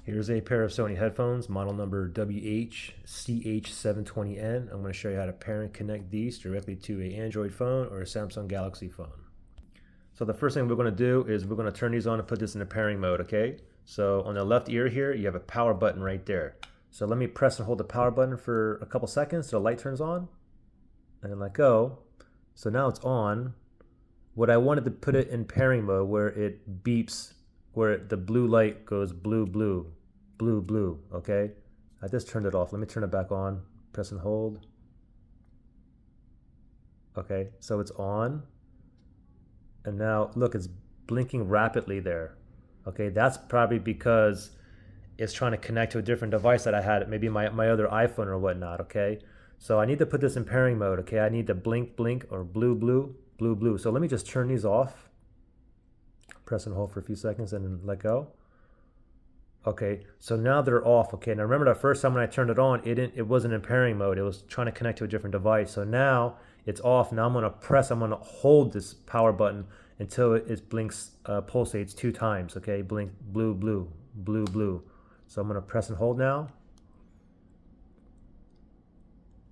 Here's a pair of Sony headphones, model number WH-CH720N. I'm going to show you how to pair and connect these directly to an Android phone or a Samsung Galaxy phone. So the first thing we're going to do is we're going to turn these on and put this in the pairing mode, okay? So on the left ear here, you have a power button right there. So let me press and hold the power button for a couple seconds so the light turns on, and then let go. So now it's on. What I wanted to put it in pairing mode where it beeps, where the blue light goes blue, blue, blue, blue, okay? I just turned it off. Let me turn it back on. Press and hold. Okay, so it's on. And now, look, it's blinking rapidly there. Okay, that's probably because it's trying to connect to a different device that I had, maybe my other iPhone or whatnot, okay? So I need to put this in pairing mode, okay? I need to blink, blink, or blue, blue, blue, blue. So let me just turn these off. Press and hold for a few seconds and then let go. Okay, so now they're off. Okay, now remember that first time when I turned it on, it wasn't in pairing mode. It was trying to connect to a different device. So now it's off. Now I'm gonna hold this power button until it blinks, pulsates 2 times. Okay, blink, blue, blue, blue, blue. So I'm gonna press and hold now.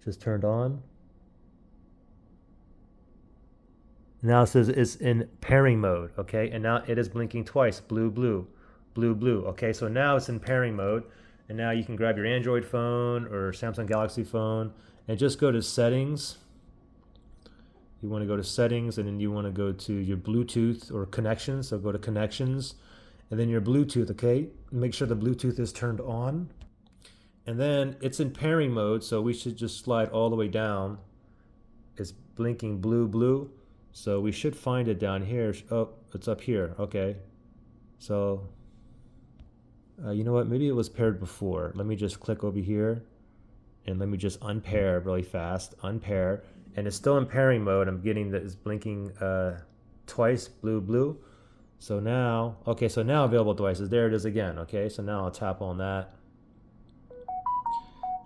Just turned on. Now it says it's in pairing mode, okay? And now it is blinking twice, blue, blue, blue, blue. Okay, so now it's in pairing mode. And now you can grab your Android phone or Samsung Galaxy phone and just go to settings. You wanna go to settings and then you wanna go to your Bluetooth or connections. So go to connections and then your Bluetooth, okay? Make sure the Bluetooth is turned on. And then it's in pairing mode, so we should just slide all the way down. It's blinking blue, blue. So we should find it down here. Oh, it's up here. Okay. So, you know what? Maybe it was paired before. Let me just click over here and let me just unpair really fast. Unpair. And it's still in pairing mode. I'm getting that it's blinking twice, blue, blue. So now, okay, so now available devices. There it is again. Okay, so now I'll tap on that.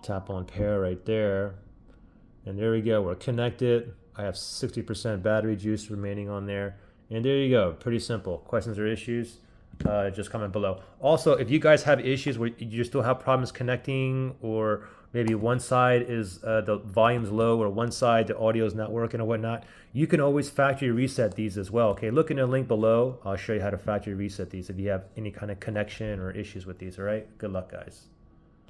Tap on pair right there. And there we go. We're connected. I have 60% battery juice remaining on there. And there you go. Pretty simple. Questions or issues, just comment below. Also, if you guys have issues where you still have problems connecting, or maybe one side is the volume's low, or one side the audio is not working or whatnot, you can always factory reset these as well. Okay, look in the link below. I'll show you how to factory reset these if you have any kind of connection or issues with these. All right, good luck, guys.